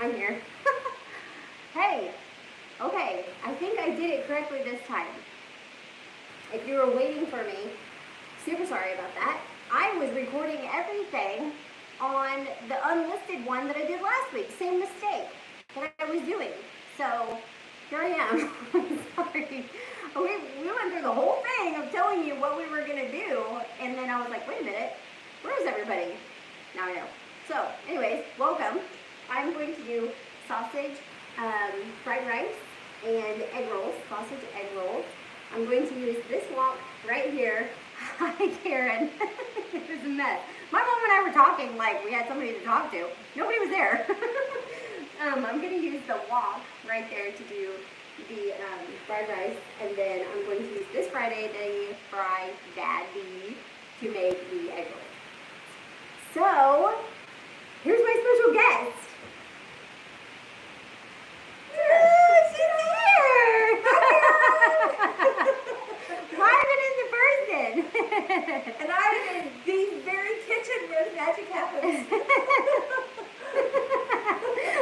I'm here. Hey, okay, I think I did it correctly this time. If you were waiting for me, super sorry about that. I was recording everything on the unlisted one that I did last week. Same mistake that I was doing. So here I am. Sorry. We went through the whole thing of telling you what we were going to do, and then I was like, wait a minute, where is everybody? Now I know. So anyways, welcome. I'm going to do sausage, fried rice, and egg rolls, sausage egg rolls. I'm going to use this wok right here. Hi, Karen. It was a mess. My mom and I were talking like we had somebody to talk to. Nobody was there. I'm going to use the wok right there to do the fried rice, and then I'm going to use this Friday the fried daddy to make the egg rolls. So, here's my special guest. She's here! Live and in the person. And I'm in the very kitchen where the magic happens.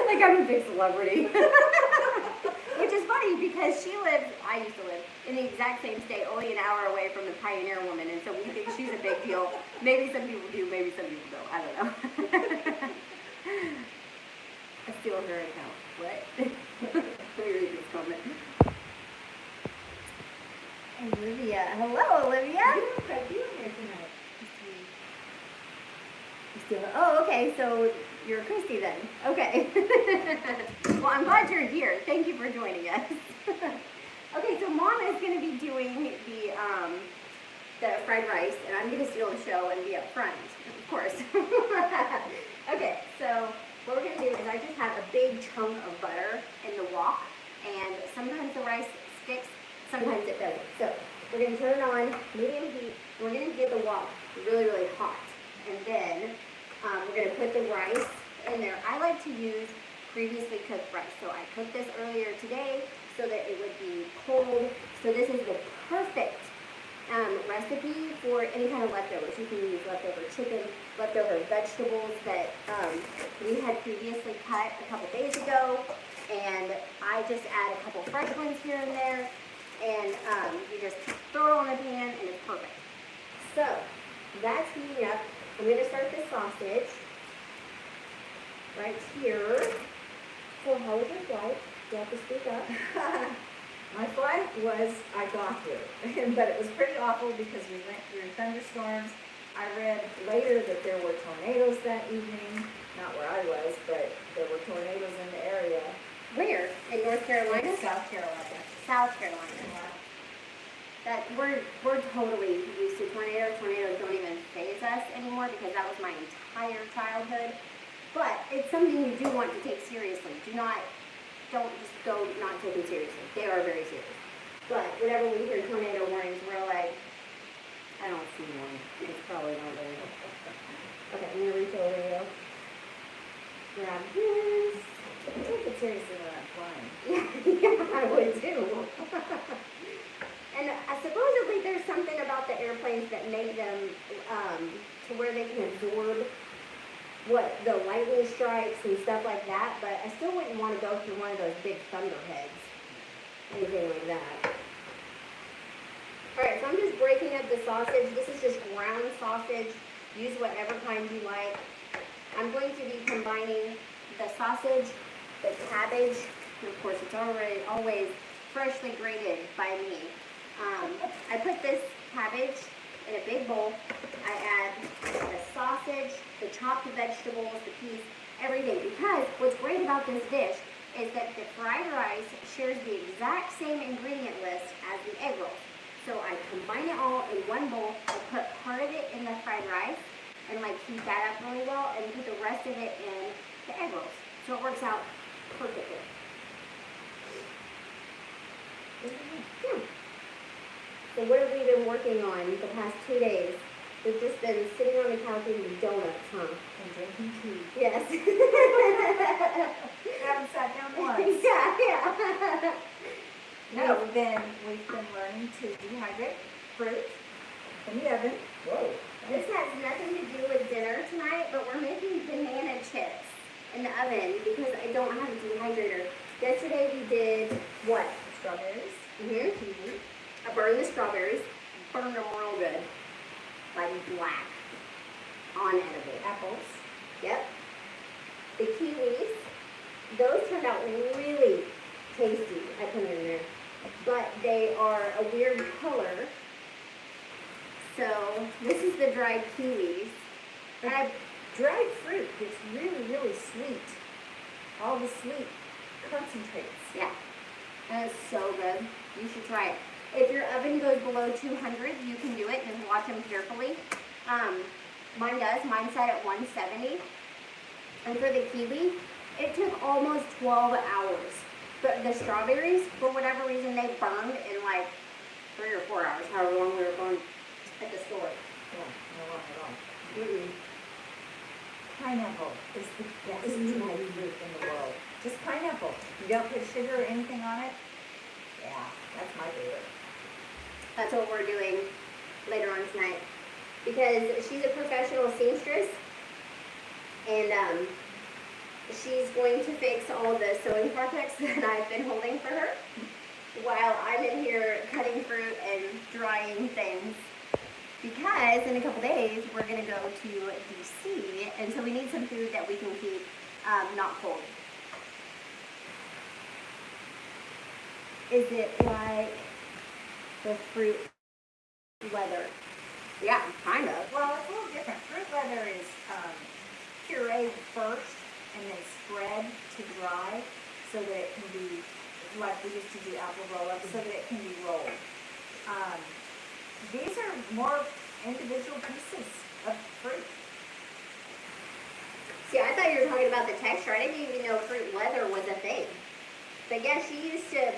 Like I'm a big celebrity. Which is funny because I used to live in the exact same state, only an hour away from the Pioneer Woman, and so we think she's a big deal. Maybe some people do, maybe some people don't. I don't know. I steal her account. What? Let me read this comment. Olivia. Hello, Olivia. How are you here tonight? Oh, okay, so you're Christy then. Okay. Well, I'm glad you're here. Thank you for joining us. Okay, so Mom is going to be doing the fried rice, and I'm going to steal the show and be up front, of course. Okay, so what we're going to do is I just have a big chunk of butter in the wok, and sometimes the rice sticks, sometimes it doesn't. So we're going to turn it on medium heat. We're going to get the wok really, really hot, and then we're going to put the rice in there. I like to use previously cooked rice. So I cooked this earlier today so that it would be cold. So this is the perfect recipe for any kind of leftovers. You can use leftover chicken, leftover vegetables that we had previously cut a couple days ago. And I just add a couple fresh ones here and there. And you just throw it on the pan and it's perfect. So that's heating up. I'm going to start the sausage right here. So how was your flight? You have to speak up. My flight was, I got here, but it was pretty awful because we went through thunderstorms. I read later that there were tornadoes that evening, not where I was, but there were tornadoes in the area. Where? In North Carolina? South Carolina. South Carolina. That we're totally used to tornadoes. Tornadoes don't even faze us anymore because that was my entire childhood. But it's something you do want to take seriously. Don't just go not take them seriously. They are very serious. But whenever we hear tornado warnings, we're like, I don't see one. It's probably not there. Okay, I'm gonna reach over you. Grab this. I take it seriously when I'm flying. Yeah, I would too. And supposedly there's something about the airplanes that make them to where they can absorb the lightning strikes and stuff like that, but I still wouldn't want to go through one of those big thunderheads, anything like that. Alright, so I'm just breaking up the sausage. This is just ground sausage. Use whatever kind you like. I'm going to be combining the sausage, the cabbage, and of course it's always freshly grated by me. I put this cabbage in a big bowl. I add the sausage, the chopped vegetables, the peas, everything. Because what's great about this dish is that the fried rice shares the exact same ingredient list as the egg rolls. So I combine it all in one bowl. I put part of it in the fried rice and heat that up really well, and put the rest of it in the egg rolls. So it works out perfectly. Yeah. So what have we been working on the past 2 days? We've just been sitting on the couch eating donuts, huh? And drinking tea. Yes. I haven't sat down once. Yeah. No, then we've been learning to dehydrate fruit in the oven. Whoa. This has nothing to do with dinner tonight, but we're making banana chips. in the oven because I don't have a dehydrator. Yesterday we did what? Strawberries, Mm-hmm. kiwi, I burned the strawberries, burned them real good, like black, unedible. apples. Yep. The kiwis, those turned out really tasty. I put them in there, but they are a weird color. So this is the dried kiwis. And I Dried fruit gets really sweet. All the sweet concentrates. Yeah, and it's so good. You should try it. If your oven goes below 200, you can do it. Just watch them carefully. Mine does. Mine set at 170. And for the kiwi, it took almost 12 hours. But the strawberries, for whatever reason, they burned in like 3 or 4 hours, however long we were going at the store. Yeah, no wrong at all. Mm-mm. Pineapple is the best dried fruit in the world. Just pineapple. You don't put sugar or anything on it. Yeah, that's my favorite. That's what we're doing later on tonight. Because she's a professional seamstress. And she's going to fix all the sewing projects that I've been holding for her while I'm in here cutting fruit and drying things. Because in a couple days, we're going to go to DC, and so we need some food that we can keep not cold. Is it like the fruit leather? Yeah, kind of. Well, it's a little different. Fruit leather is pureed first and then spread to dry so that it can be, like we used to do apple roll-ups, so that it can be rolled. These are more individual pieces of fruit. See, I thought you were talking about the texture. I didn't even know fruit leather was a thing. But yeah, she used to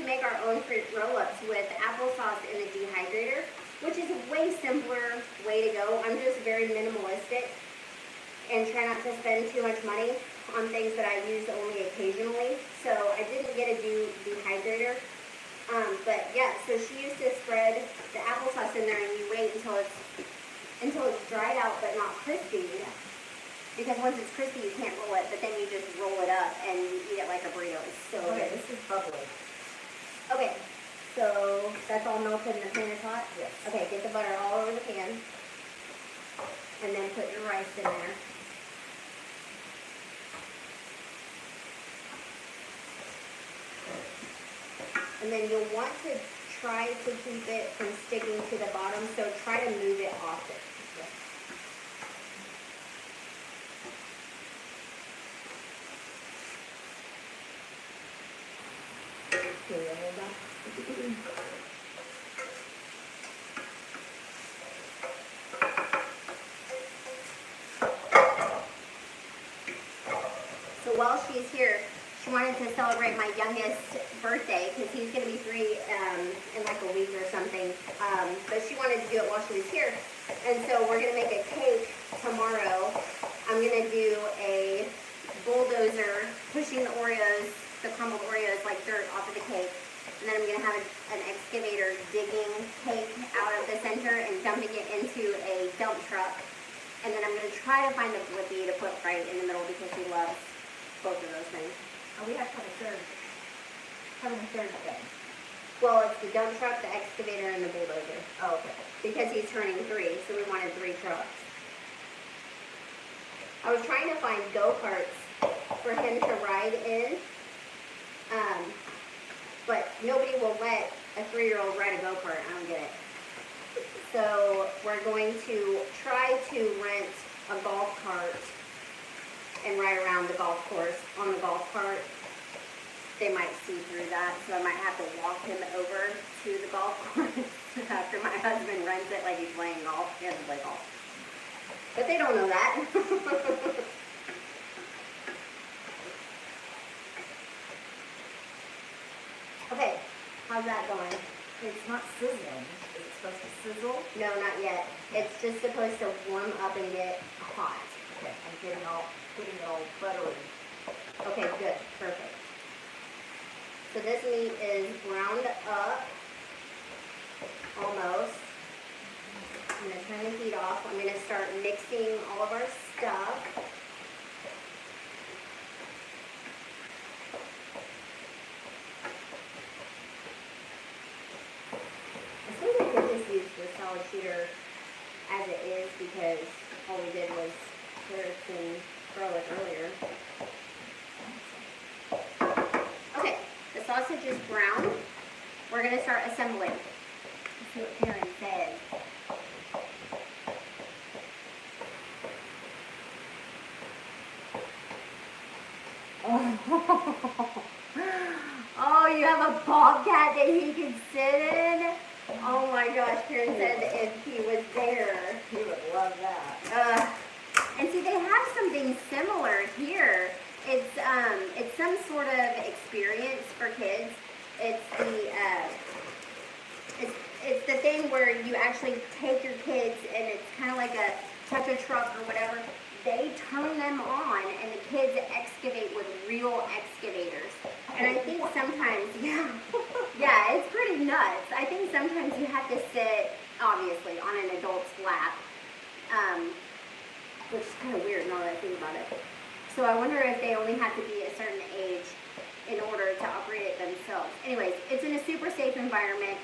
make our own fruit roll-ups with applesauce in a dehydrator, which is a way simpler way to go. I'm just very minimalistic and try not to spend too much money on things that I use only occasionally. So I didn't get a dehydrator. But yeah, so she used to spread the applesauce in there, and you wait until it's dried out but not crispy. Because once it's crispy, you can't roll it, but then you just roll it up and you eat it like a burrito. It's so Okay, good. this is bubbly. Okay, so that's all melted and the pan is hot? Yes. Okay, get the butter all over the pan. And then put your rice in there. And then you'll want to try to keep it from sticking to the bottom, so try to move it often. Can you hold that? So while she's here, she wanted to celebrate my youngest birthday because he's going to be 3 in like a week or something. But she wanted to do it while she was here. And so we're going to make a cake tomorrow. I'm going to do a bulldozer pushing the Oreos, the crumbled Oreos like dirt off of the cake. And then I'm going to have an excavator digging cake out of the center and dumping it into a dump truck. And then I'm going to try to find the blippy to put right in the middle because he loves both of those things. Oh, we have to have a third thing. Well, it's the dump truck, the excavator, and the bulldozer. Oh, okay. Because he's turning 3, so we wanted 3 trucks. I was trying to find go-karts for him to ride in, but nobody will let a 3-year-old ride a go-kart. I don't get it. So we're going to try to rent a golf cart and ride around the golf course on the golf cart. They might see through that, so I might have to walk him over to the golf course after my husband rents it like he's playing golf. He doesn't play golf. But they don't know that. Okay, how's that going? It's not sizzling. Is it supposed to sizzle? No, not yet. It's just supposed to warm up and get hot. Okay, I'm getting it all buttery. Okay, good, perfect. So this meat is browned up, almost. I'm gonna turn the heat off. I'm gonna start mixing all of our stuff. shooter as it is because all we did was carrots and garlic earlier. Okay, the sausage is brown. We're going to start assembling. Let's see what Karen says. Oh, you have a bobcat that he can sit in? Oh my gosh, Karen said if he was there. He would love that. And see, they have something similar here. It's some sort of experience for kids. It's the thing where you actually take your kids and it's kind of like a touch a truck or whatever. They turn them on and the kids excavate with real excavators. And I think sometimes, yeah, it's pretty nuts. I think sometimes you have to sit, obviously, on an adult's lap, which is kind of weird now that I think about it. So I wonder if they only have to be a certain age in order to operate it themselves. Anyways, it's in a super safe environment.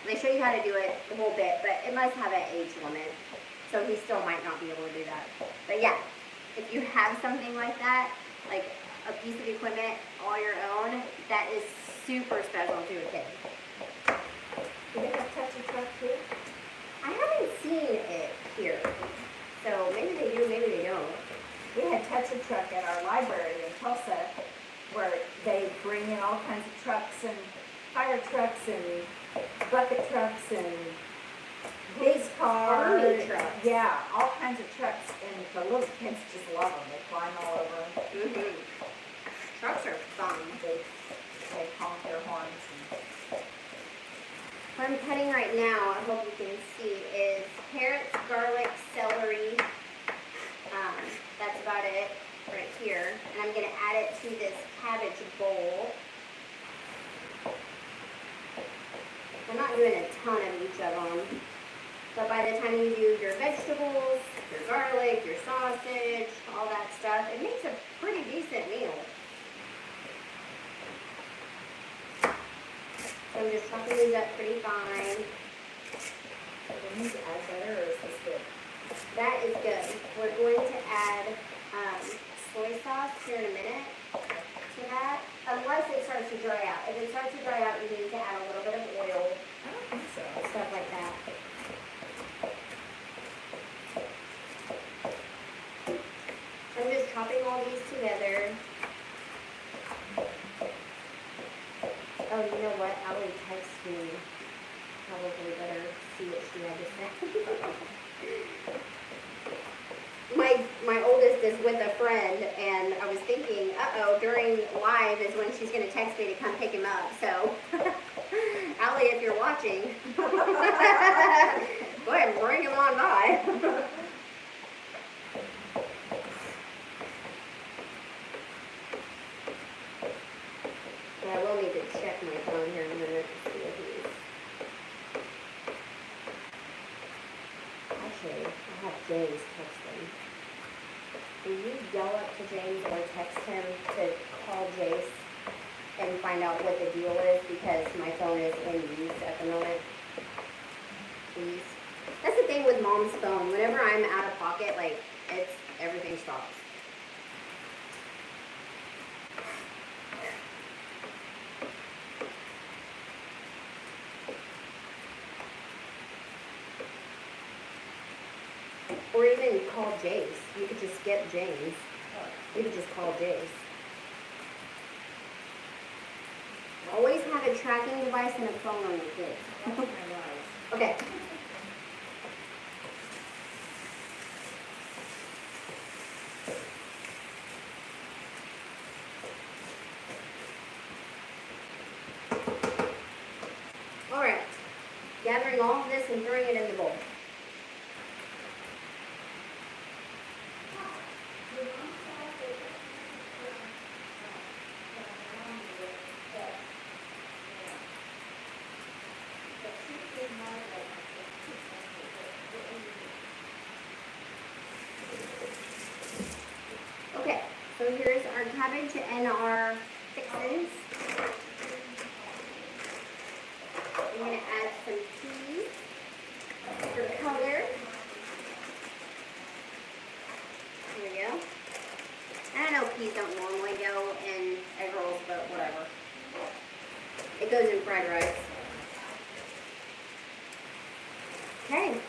They show you how to do it a whole bit, but it must have an age limit. So he still might not be able to do that. But yeah, if you have something like that, like a piece of equipment all your own, that is super special to a kid. Do they have touch a truck too? I haven't seen it here. So maybe they do, maybe they don't. We had touch a truck at our library in Tulsa where they bring in all kinds of trucks and fire trucks and bucket trucks and police cars. Army trucks. Yeah, all kinds of trucks, and the little kids just love them. They climb all over them. Mm-hmm. Trucks are fun. They honk their horns. What I'm cutting right now, I hope you can see, is carrots, garlic, celery. That's about it right here. And I'm going to add it to this cabbage bowl. I'm not doing a ton of each of them. But by the time you do your vegetables, your garlic, your sausage, all that stuff, it makes a pretty decent meal. So I'm just chopping these up pretty fine. Do we need to add butter, or is this good? That is good. We're going to add soy sauce here in a minute to that, unless it starts to dry out. If it starts to dry out, you need to add a little bit of oil, I don't think so. stuff like that. I'm just chopping all these together. Oh, you know what? Allie texted me. Probably better see what she had to say. My oldest is with a friend, and I was thinking, during live is when she's going to text me to come pick him up. So, Allie, if you're watching, go ahead and bring him on by. I will need to check my phone here in a minute to see if he's... Actually, I'll have James text him. Will you yell up to James or text him to call Jace and find out what the deal is, because my phone is in use at the moment? Please. That's the thing with Mom's phone. Whenever I'm out of pocket, like, everything stops. Or even call Jace. You could just skip James. You could just call Jace. Always have a tracking device and a phone on your kids. Okay. All right. Gathering all of this and throwing it in the bowl. Okay, so here's our cabbage and our fixins. I'm going to add some peas. For color. There we go. I don't know, peas don't normally go in egg rolls, but whatever. It goes in fried rice. Okay.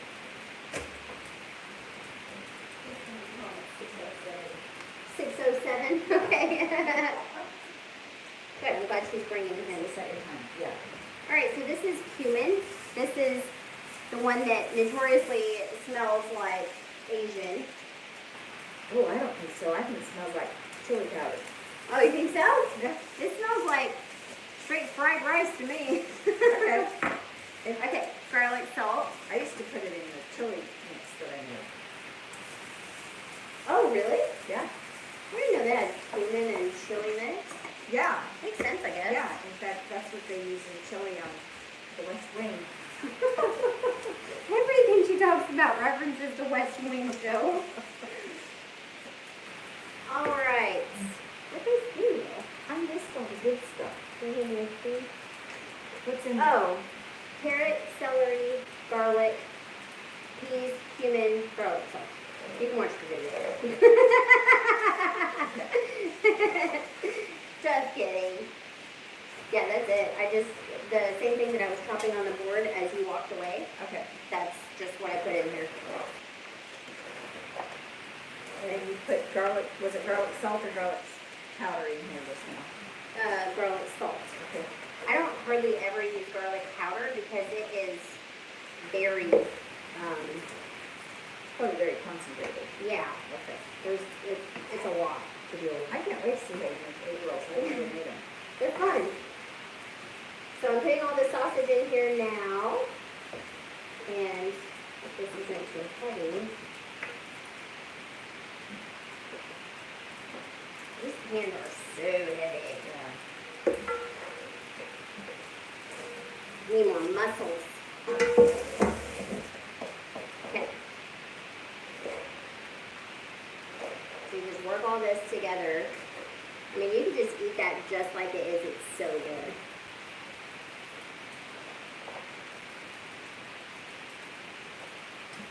6:07. Okay. Good. I'm glad she's bringing him. Set your time. Yeah. All right. So this is cumin. This is the one that notoriously smells like Asian. Oh, I don't think so. I think it smells like chili powder. Oh, you think so? Yeah. It smells like straight fried rice to me. Okay. Okay. Garlic salt. I used to put it in the chili mix that I made. Oh, really? Yeah. I didn't know they had cumin and chili mix. Yeah. Makes sense, I guess. Yeah. In fact, that's what they use in chili on the West Wing. Everything she talks about references the West Wing show. All right. What is these? I missed all the good stuff. What's in there? Oh, carrot, celery, garlic, peas, cumin, garlic salt. You can watch the video. Just kidding. Yeah, that's it. The same thing that I was chopping on the board as you walked away, Okay. that's just what I put in here. And then you put garlic, was it garlic salt or garlic powder in here just now? Garlic salt. Okay. I don't hardly ever use garlic powder because it is very, Probably very concentrated. yeah, Okay. it's a lot to do. I can't wait to see how you make egg rolls. I never made them. They're fun. So I'm putting all the sausage in here now. And this isn't too heavy. These pans are so heavy. Yeah. Need more muscles. Okay. So you just work all this together. I mean, you can just eat that just like it is. It's so good.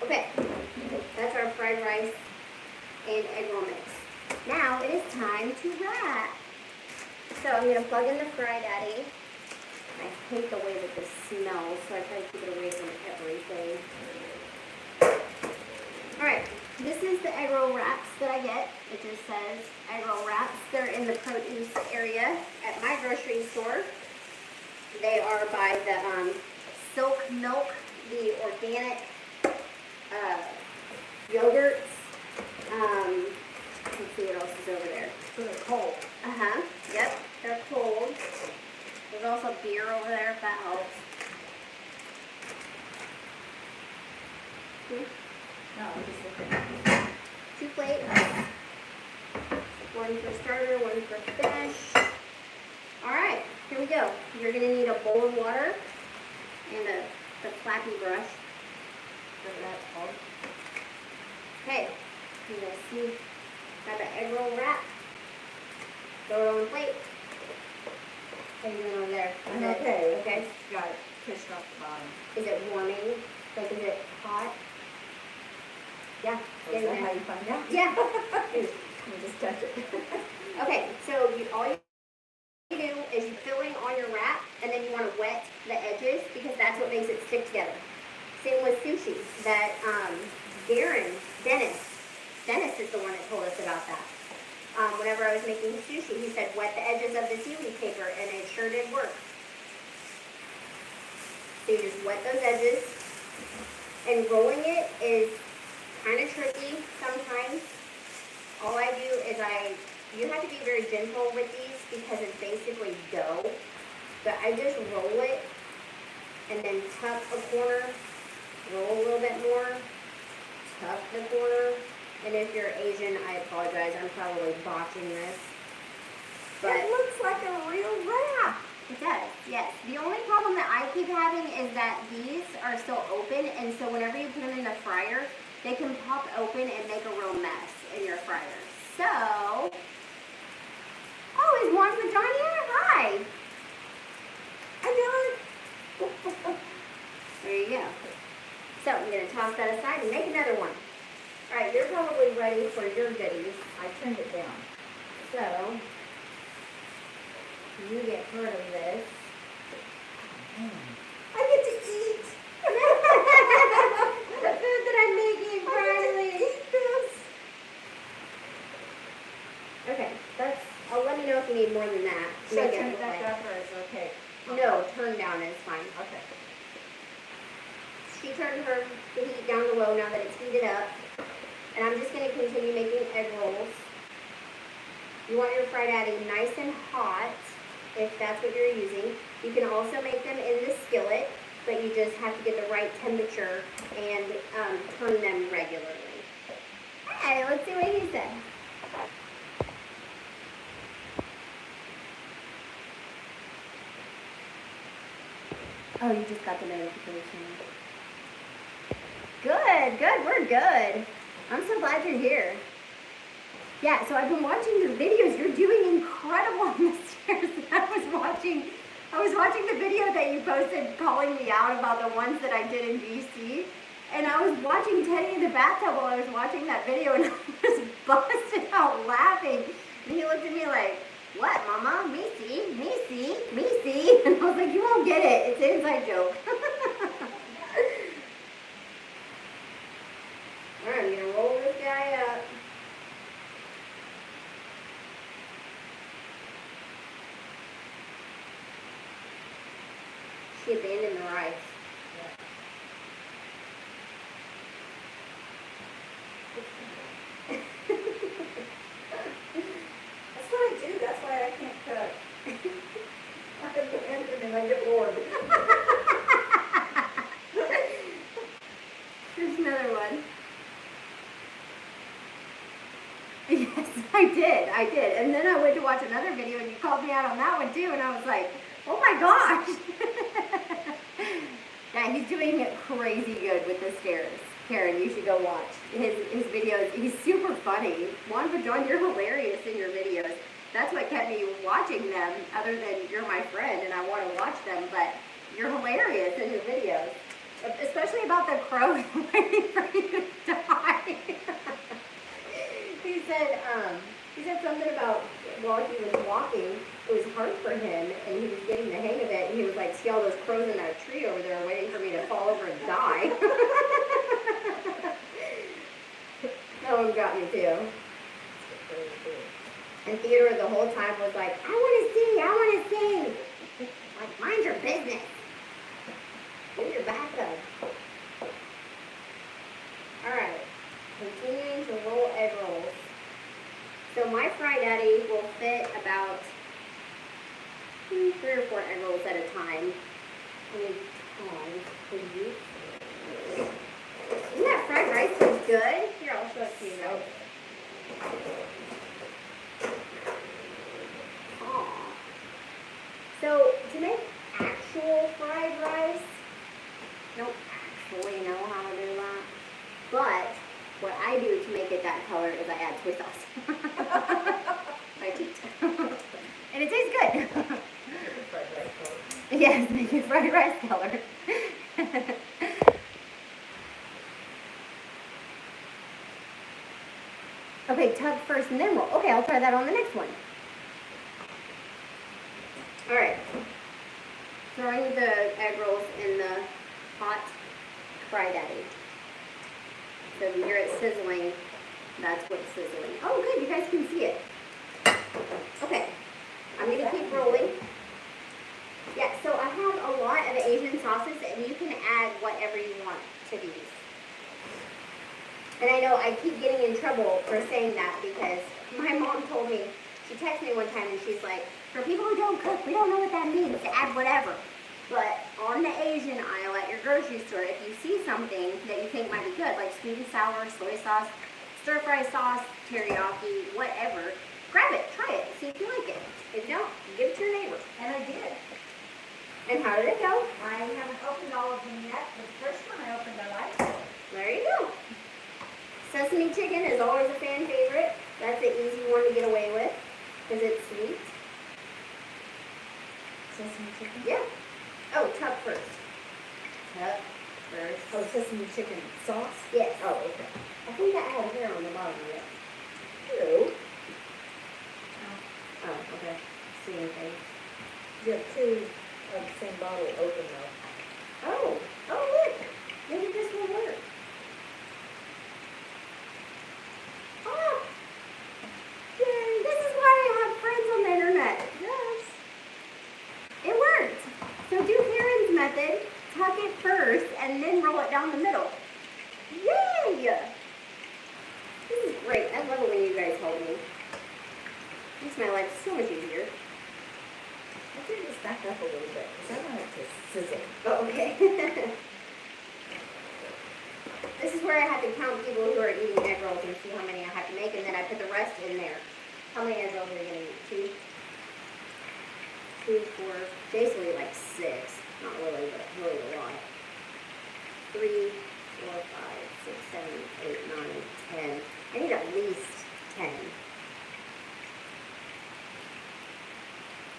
Okay, that's our fried rice and egg roll mix. Now it is time to wrap. So I'm going to plug in the Fry Daddy. I hate the way that this smells, so I try to keep it away from everything. Alright, this is the egg roll wraps that I get. It just says egg roll wraps. They're in the produce area at my grocery store. They are by the Silk Milk, the organic yogurts. Let's see what else is over there. So they're cold. Uh-huh. Yep, they're cold. There's also beer over there if that helps. No, I'm just looking. 2 plates. One for starter, one for finish. Alright, here we go. You're going to need a bowl of water and the flappy brush. Whatever that's called. Okay, you're going to see, got the egg roll wrap. Throw it on the plate. How you doing over there? I'm okay. Okay. Got it pushed off the bottom. Is it warming? Like, is it hot? Yeah. So is that how you find out? Yeah. Let me just touch it. Okay, so all you do is you fill in on your wrap, and then you want to wet the edges because that's what makes it stick together. Same with sushi. That Dennis is the one that told us about that. Whenever I was making sushi, he said wet the edges of the seaweed paper, and it sure did work. So you just wet those edges, and rolling it is kind of tricky sometimes. All I do is you have to be very gentle with these because it's basically dough, but I just roll it and then tuck a corner, roll a little bit more, tuck the corner. And if you're Asian, I apologize. I'm probably botching this. But it looks like a real wrap. It does, yes. The only problem that I keep having is that these are still open, and so whenever you put them in the fryer, they can pop open and make a real mess in your fryer. So, oh, is Juan for Johnny here? Hi. I know it. There you go. So I'm going to toss toss that aside and make another one. All right, you're probably ready for your goodies. I turned it down. So, you get part of this. I get to eat. The food that I'm making, finally. Eat this. Okay, that's, let me know if you need more than that. to Should I make it turn it look back like- up or is it okay? No, turn down is fine. Okay. She turned the heat down to low now that it's heated up. And I'm just going to continue making egg rolls. You want your fried atty nice and hot, if that's what you're using. You can also make them in the skillet, but you just have to get the right temperature and turn them regularly. Hey, let's see what he said. Oh, you just got the notification. Good, good, we're good. I'm so glad you're here. Yeah, so I've been watching your videos. You're doing incredible on the stairs. I was watching the video that you posted calling me out about the ones that I did in BC. And I was watching Teddy in the bathtub while I was watching that video, and I was busted out laughing. And he looked at me like, "What, Mama? Me see, me see, me see." And I was like, "You won't get it. It's an inside joke." All right, I'm gonna roll this guy up. She abandoned the rice. That's what I do. That's why I can't cook. I abandon and I get bored. Here's another one. Yes, I did. And then I went to watch another video and you called me out on that one too, and I was like, oh my gosh. Yeah, he's doing crazy good with the stairs. Karen, you should go watch his videos. He's super funny. Juan Pajon, you're hilarious in your videos. That's what kept me watching them, other than you're my friend and I want to watch them, but you're hilarious in your videos. Especially about the crows waiting for you to die. He said something about while he was walking, it was hard for him and he was getting the hang of it, and he was like, see all those crows in that tree over there waiting for me to fall over and die. That one got me too. And Theodore the whole time was like, I want to see. Like, mind your business. Get your back up. Alright, continuing to roll egg rolls. So my fried atty will fit about 3 or 4 egg rolls at a time. I mean, please. Isn't that fried rice so good? Here, I'll show it to you guys. Aw. So to make actual fried rice, don't actually know how to do that. But what I do to make it that color is I add soy sauce. I cheat. And it tastes good. Yes, make it fried rice color. Okay, tug first and then roll. Okay, I'll try that on the next one. Alright. Throwing the egg rolls in the hot fried atty. So if you hear it sizzling, that's what's sizzling. Oh, good, you guys can see it. Okay, I'm going to keep rolling. Yeah, so I have a lot of Asian sauces, and you can add whatever you want to these. And I know I keep getting in trouble for saying that because my mom told me, she texted me one time and she's like, for people who don't cook, we don't know what that means, to add whatever. But on the Asian aisle at your grocery store, if you see something that you think might be good, like sweet and sour, soy sauce, stir-fry sauce, teriyaki, whatever, grab it, try it, see if you like it. If you don't, give it to your neighbor. And I did. And how did it go? I haven't opened all of them yet. The first one I opened, I liked it. There you go. Sesame chicken is always a fan favorite. That's an easy one to get away with because it's sweet. Sesame chicken? Yeah. Oh, tub first. Tub. first. Oh, sesame chicken sauce? Yes. Oh, okay. I think I had hair on the bottom of it. Hello. Oh, okay. See anything? You have two of the same bottle open though. Oh, look. Maybe this will work. Oh, yay. This is why I have friends on the internet. Yes. It worked. So do Karen's method. Tuck it first and then roll it down the middle. Yay! This is great. I love it when you guys help me. Makes my life so much easier. I think this back up a little bit because I want it to sizzle. Oh, okay. This is where I have to count people who are eating egg rolls and see how many I have to make, and then I put the rest in there. How many egg rolls are you going to eat? Two, four, basically like 6. Not really, but really a lot. 3, 4, 5, 6, 7, 8, 9, 10. I need at least 10. I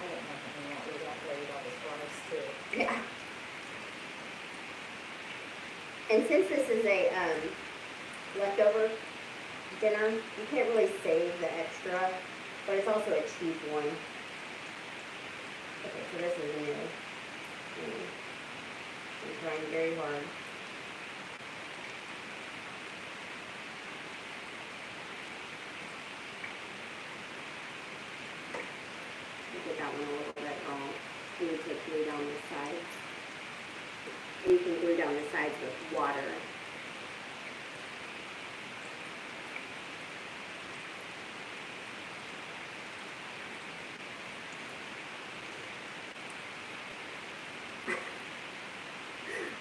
don't know if I'm not really that worried about the fries too. Yeah. And since this is a leftover dinner, you can't really save the extra, but it's also a cheap one. Okay, so this is new. I'm trying very hard. Get that one a little bit wrong. You need to glue down the sides. And you can glue down the sides with water.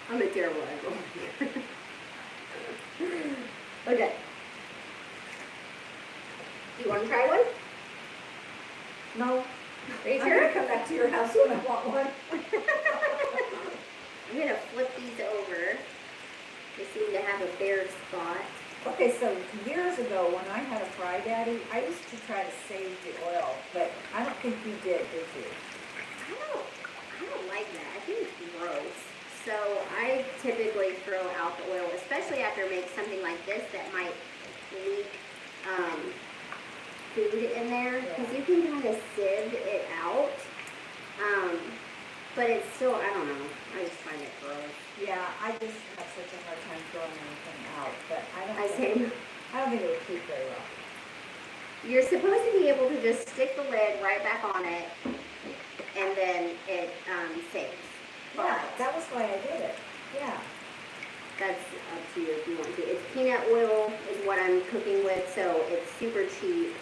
I'm a terrible egg roller. Okay. You want to try one? No. Are you I'm sure? gonna come back to your house when I want one. I'm going to flip these over. They seem to have a bare spot. Okay, so years ago when I had a Fry Daddy, I used to try to save the oil, but I don't think you did you? I don't like that. I think it's gross. So I typically throw out the oil, especially after I make something like this that might leak food in there, because you can kind of sieve it out. But it's still, I don't know. I just find it gross. Yeah, I just have such a hard time throwing anything out, but I don't Same. think it would keep very well. You're supposed to be able to just stick the lid right back on it, and then it saves. Yeah, that was why I did it. Yeah. That's up to you if you want to. It's peanut oil is what I'm cooking with, so it's super cheap.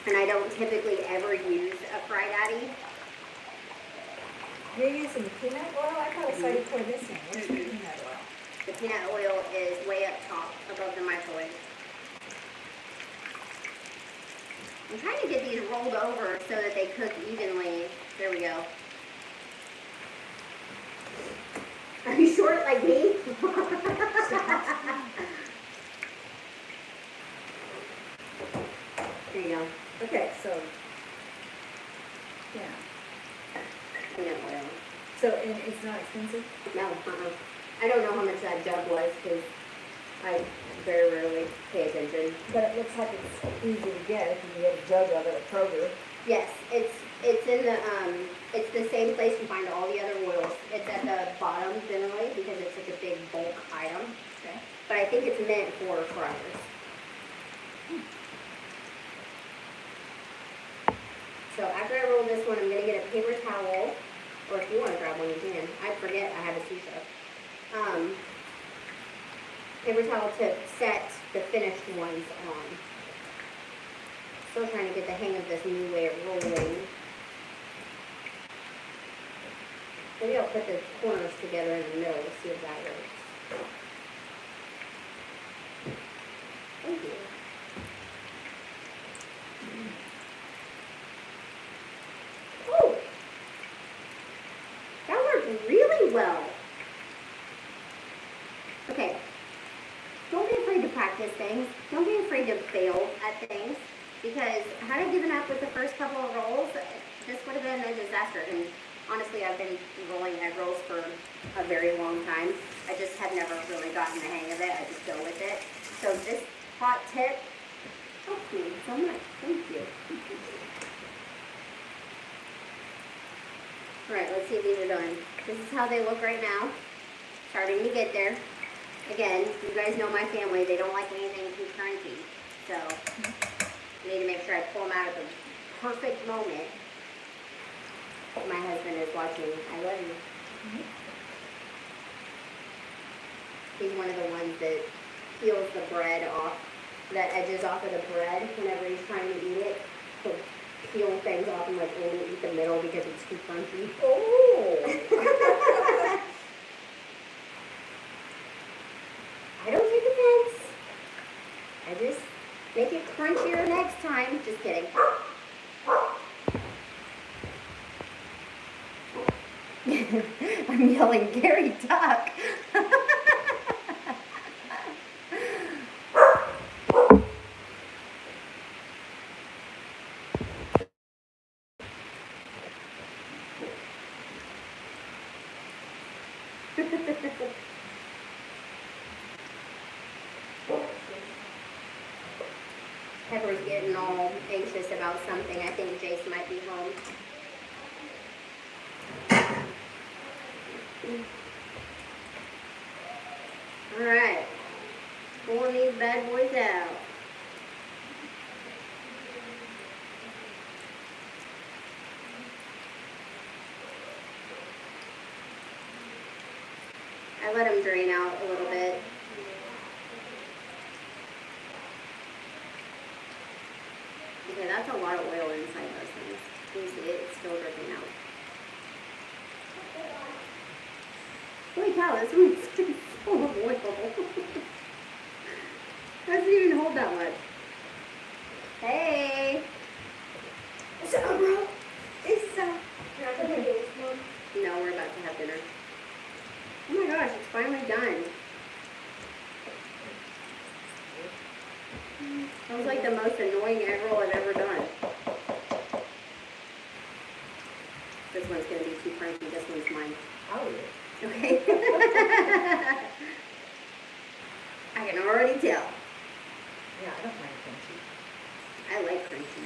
And I don't typically ever use a Fry Daddy. You're using peanut oil? I thought I saw you pour this in. Where's the peanut oil? The peanut oil is way up top above the microwave. I'm trying to get these rolled over so that they cook evenly. There we go. Are you short like me? There you go. Okay, so, yeah. Peanut oil. So, and it's not expensive? No, I don't know how much that jug was because I very rarely pay attention. But it looks like it's easy to get if you can get a jug of it at Kroger. Yes, it's in the it's the same place you find all the other oils. It's at the bottom generally because it's such a big bulk item. Okay. But I think it's meant for fryers. So after I roll this one, I'm gonna get a paper towel, or if you want to grab one, you can. I forget I have a sous-chef. Paper towel to set the finished ones on. Still trying to get the hang of this new way of rolling. Maybe I'll put the corners together in the middle to see if that works. Thank you. Oh! That worked really well. Okay. Don't be afraid to practice things. Don't be afraid to fail at things. Because had I given up with the first couple of rolls, this would have been a disaster. And Honestly, I've been rolling egg rolls for a very long time. I just have never really gotten the hang of it. I just go with it. So this hot tip helps me so much. Thank you. All right, let's see if these are done. This is how they look right now. Starting to get there. Again, you guys know my family. They don't like anything too crunchy. So I need to make sure I pull them out at the perfect moment. My husband is watching. I love you. He's one of the ones that peels the bread off, that edges off of the bread whenever he's trying to eat it. He'll peel things off and like only eat the middle because it's too crunchy. Oh! I don't take offense. I just make it crunchier next time. Just kidding. I'm yelling, Gary, duck. Pepper's getting all anxious about something. I think Jace might be home. Alright, pulling these bad boys out. I let them drain out a little bit. Okay, that's a lot of oil inside those things. You see it, it's still dripping out. Holy cow, this one's full of oil. Doesn't even hold that much. Hey! What's up, bro? It's No, we're about to have dinner. Oh my gosh, it's finally done. That was like the most annoying egg roll I've ever done. This one's gonna be too crunchy. This one's mine. Oh, Okay. I can already tell. yeah, I don't mind crunchy. I like crunchy.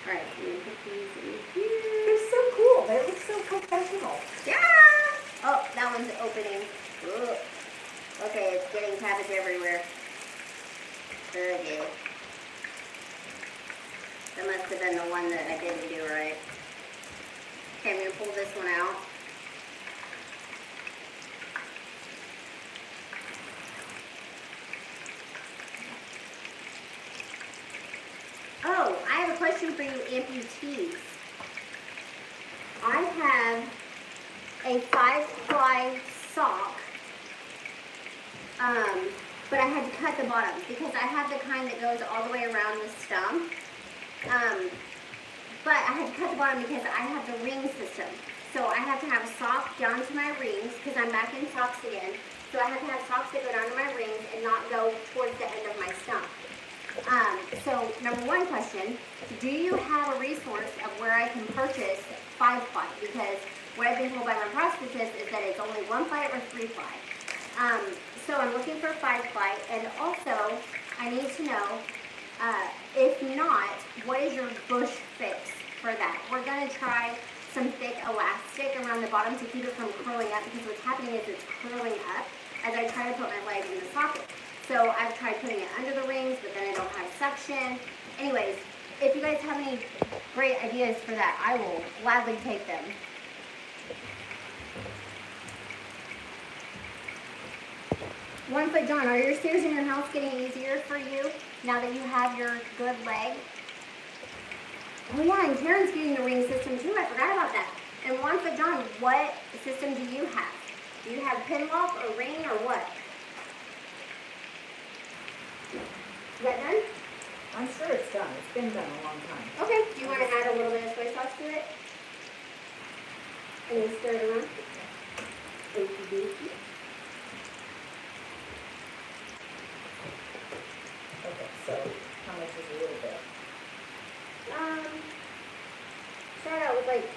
Alright, I'm gonna put these in here. They're so cool. They look so professional. Yeah! Oh, that one's opening. Ugh. Okay, it's getting cabbage everywhere. Okay. That must have been the one that I didn't do right. Okay, I'm gonna pull this one out. Oh, I have a question for you amputees. I have a 5-ply sock, but I had to cut the bottom because I have the kind that goes all the way around the stump. But I had to cut the bottom because I have the ring system. So I have to have a sock down to my rings because I'm back in socks again. So I have to have socks that go down to my rings and not go towards the end of my stump. So number one question, do you have a resource of where I can purchase 5-ply? Because what I've been told by my prosthetist is that it's only 1-ply or 3-ply. So I'm looking for 5-ply, and also I need to know, if not, what is your bush fix for that? We're going to try some thick elastic around the bottom to keep it from curling up, because what's happening is it's curling up as I try to put my leg in the socket. So I've tried putting it under the rings, but then I don't have suction. Anyways, if you guys have any great ideas for that, I will gladly take them. One Foot John, are your stairs in your house getting easier for you now that you have your good leg? Oh yeah, and Karen's getting the ring system too. I forgot about that. And One Foot John, what system do you have? Do you have pin lock or ring or what? Is that done? I'm sure it's done. It's been done a long time. Okay. Do you want to add a little bit of soy sauce to it? And then stir it around? Okie dokie. Okay, so how much is a little bit? Start out with like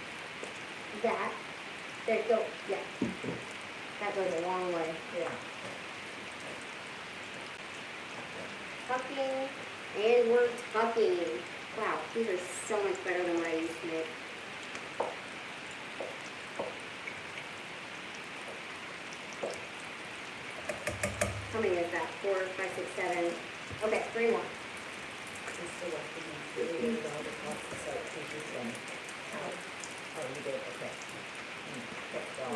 that. There you go. Yeah. That goes a long way. Yeah. Tucking, and we're tucking. Wow, these are so much better than what I used to make. How many is that? 4, 5, 6, 7. Okay, 3 more. Just so what you can see, you know, the boxes are pieces and out. Oh, you did, okay. That's all.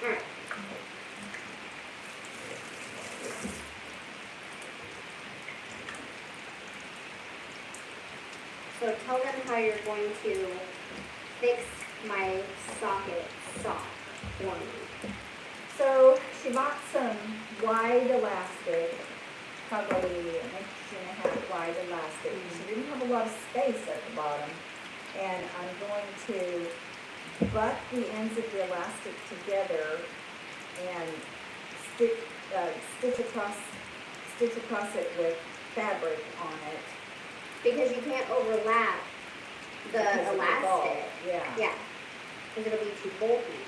Alright. So tell them how you're going to fix my socket sock for me. So she bought some wide elastic, probably an inch and a half wide elastic. She didn't have a lot of space at the bottom. And I'm going to butt the ends of the elastic together and stitch across it with fabric on it. Because you can't overlap the Because of the bulk, elastic. yeah. Yeah. Because it'll be too bulky.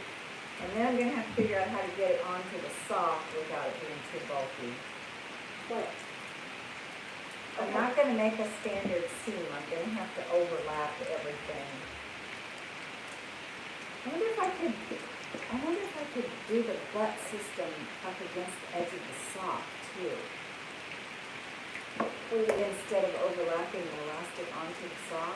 And then I'm going to have to figure out how to get it onto the sock without it being too bulky. What? I'm not going to make a standard seam. I'm going to have to overlap everything. I wonder if I could do the butt system up against the edge of the sock too. Instead of overlapping the elastic onto the sock.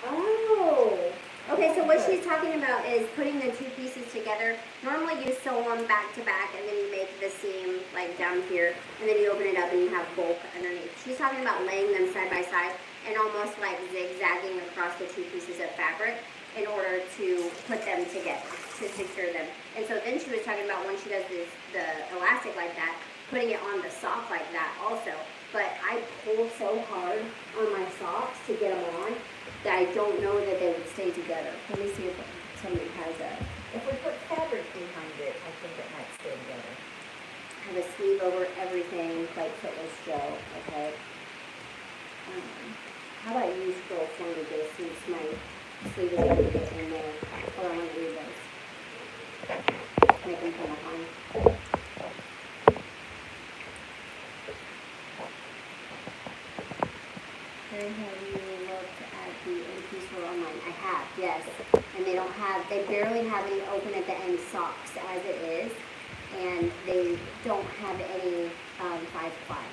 Oh. Okay, so what she's talking about is putting the two pieces together. Normally you sew them back to back and then you make the seam like down here and then you open it up and you have bulk underneath. She's talking about laying them side by side and almost like zigzagging across the two pieces of fabric in order to put them together, to secure them. And so then she was talking about when she does the elastic like that, putting it on the sock like that also. But I pull so hard on my socks to get them on that I don't know that they would stay together. Let me see if somebody has a... If we put fabric behind it, I think it might stay together. Have a sleeve over everything, like Fitness Joe, okay? How about you scroll for me this since my sleeve is going to get in there. Hold on, let me read those. Make them come behind. Have you looked at the MP store online? I have, yes. And they barely have any open at the end socks as it is. And they don't have any 5-ply.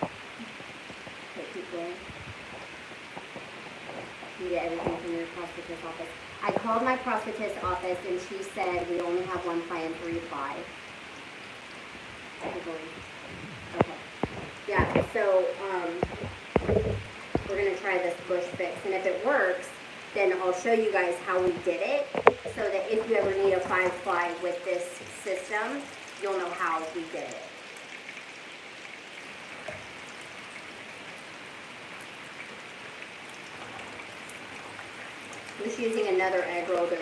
Okay, keep going. You get everything from your prosthetist office. I called my prosthetist office and she said we only have 1-ply and 3-ply. Okay. Yeah, so we're going to try this bush fix. And if it works, then I'll show you guys how we did it so that if you ever need a 5-ply with this system, you'll know how we did it. I'm just using another egg roll to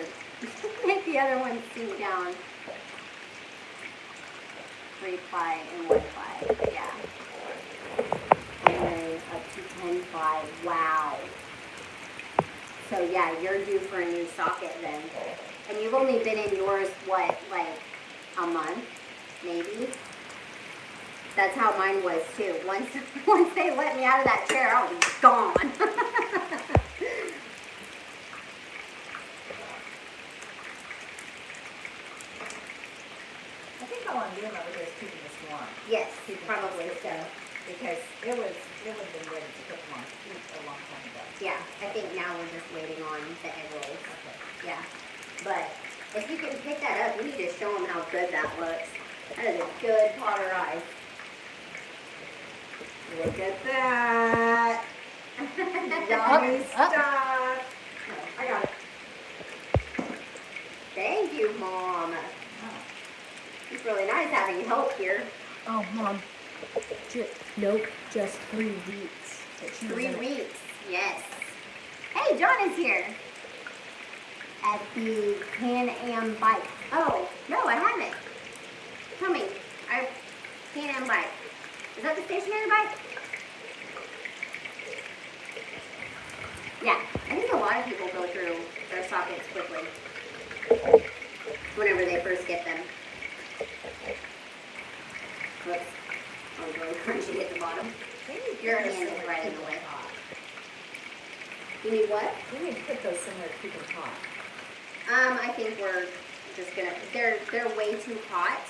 make the other one sink down. 3-ply and 1-ply, yeah. And then up to 10-ply, wow. So yeah, you're due for a new socket then. And you've only been in yours, what, like a month, maybe? That's how mine was too. Once they let me out of that chair, I was gone. I think all I'm doing over here is keeping this warm. Yes, probably so. Because it would have been ready to cook a long time ago. Yeah, I think now we're just waiting on the egg rolls. Okay. Yeah, but if you can pick that up, we need to show them how good that looks. That is a good pot of rice. Look at that. Yummy stuff. I got it. Thank you, Mom. Oh. It's really nice having help here. Oh, Mom. Just 3 weeks. 3 weeks, yes. Hey, John is here. At the Can Am bike. Oh, no, I haven't. Tell me. I Can-Am bike. Is that the stationary bike? Yeah. I think a lot of people go through their sockets quickly whenever they first get them. Whoops. I was really crunchy at the bottom. Your hand is right in the way. You need what? You need to put those somewhere to keep them hot. I think we're just gonna, they're way too hot,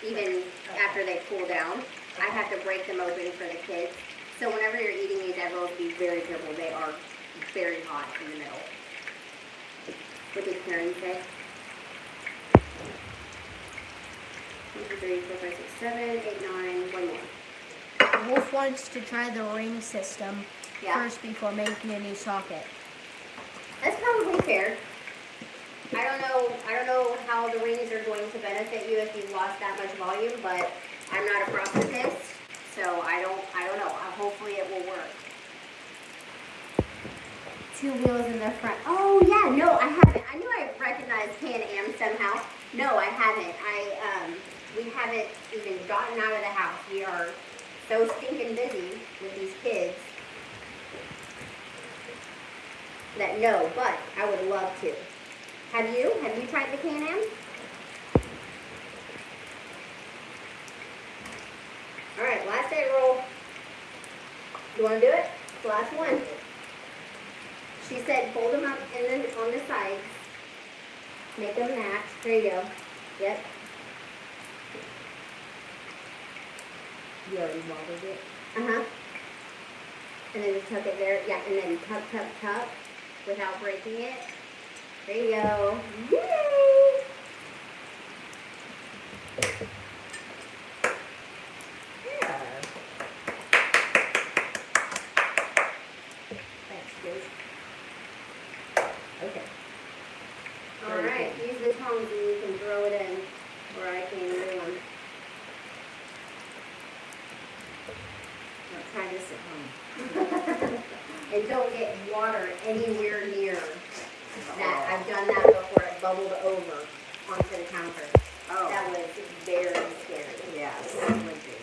even after they cool down. I have to break them open for the kids. So whenever you're eating these egg rolls, be very careful. They are very hot in the middle. What did Karen say? 1, 2, 3, 4, 5, 6, 7, 8, 9, one more. Wolf wants to try the ring system Yeah. first before making a new socket. That's probably fair. I don't know how the rings are going to benefit you if you've lost that much volume, but I'm not a prosthetist, so I don't know. Hopefully it will work. 2 wheels in the front. Oh yeah, no, I haven't. I knew I recognized Can-Am somehow. No, I haven't. We haven't even gotten out of the house. We are so stinking busy with these kids that no, but I would love to. Have you? Have you tried the Can-Am? All right, last egg roll. You want to do it? It's the last one. She said fold them up and then on the sides. Make them match. There you go. Yep. You already molded it? Uh-huh. And then just tuck it there. Yeah, and then tuck, tuck, tuck without breaking it. There you go. Yay! Yeah. Thanks, Liz. Okay. All right, use the tongs and you can throw it in, or I can do one. Now try this at home. And don't get water anywhere near that. I've done that before. It bubbled over onto the counter. Oh. That was very scary. Yes, it would be.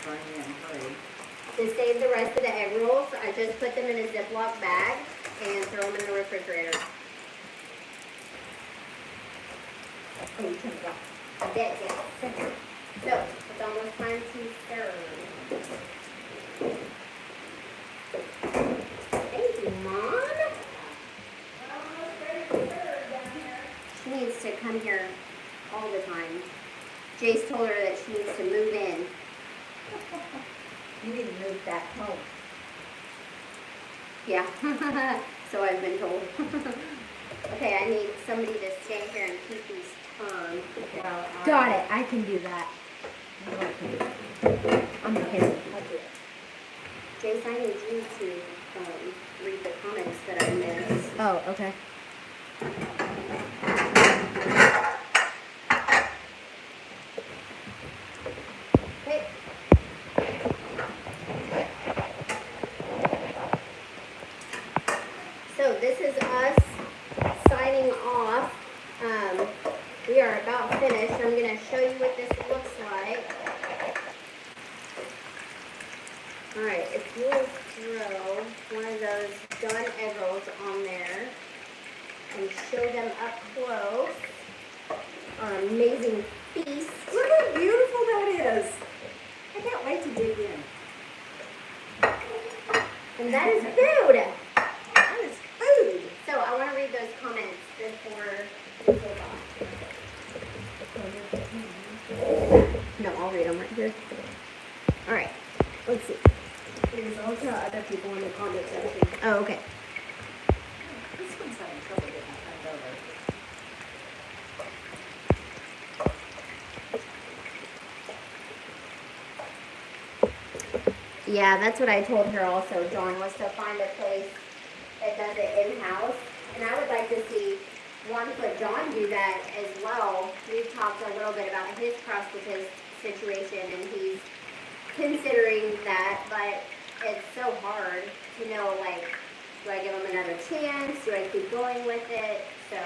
Trying in a hurry. To save the rest of the egg rolls, I just put them in a Ziploc bag and throw them in the refrigerator. Oh, you turned it off. I bet, yeah. So, it's almost time to serve. Thank you, Mom. She needs to come here all the time. Jace told her that she needs to move in. You need to move back home. Yeah, so I've been told. Okay, I need somebody to stand here and keep these turned. Well, Got it. I can do that. I'm okay. I'll do it. Jace, I need you to read the comments that I missed. Oh, okay. Okay. So this is us signing off. We are about finished. I'm going to show you what this looks like. Alright, if you will throw one of those done egg rolls on there and show them up close, our amazing feast. Look how beautiful that is. I can't wait to dig in. And that is food. That is food. So I want to read those comments before we take off. No, I'll read them right here. Alright, let's see. There's also other people in the comment section. Oh, okay. This one's having trouble getting turned over. Yeah, that's what I told her also, John, was to find a place that does it in-house. And I would like to see One Foot John do that as well. We've talked a little bit about his prosthetist situation, and he's considering that, but it's so hard to know, like, do I give him another chance? Do I keep going with it? So,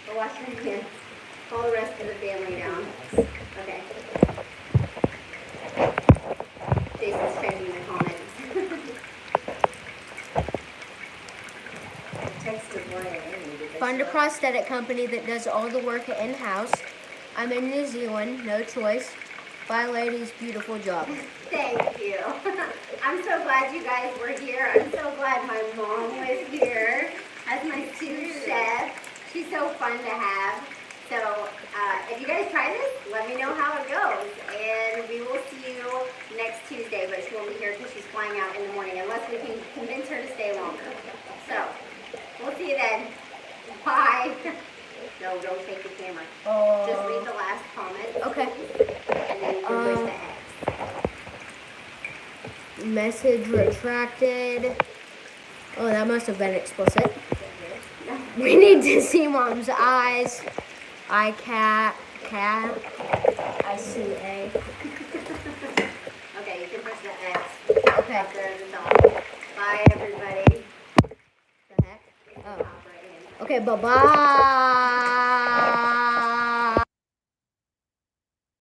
but wash your hands. Call the rest of the family down. Yes. Okay. Jason's checking the comments. I texted Brian Amy to Find a prosthetic company that does all the work in-house. I'm in New Zealand, no choice. Bye, ladies. Beautiful job. Thank you. I'm so glad you guys were here. I'm so glad my mom was here as my sous chef. She's so fun to have. So if you guys try this, let me know how it goes. And we will see you next Tuesday, but she won't be here because she's flying out in the morning, unless we can convince her to stay longer. So we'll see you then. Bye. No, don't take the camera. Just read the last comment. Okay. And then you can push the X. Message retracted. Oh, that must have been explicit. We need to see mom's eyes. Cat. ICA. Okay, you can push the X Okay. up there at the top. Bye, everybody. The heck? Oh. Okay, bye-bye.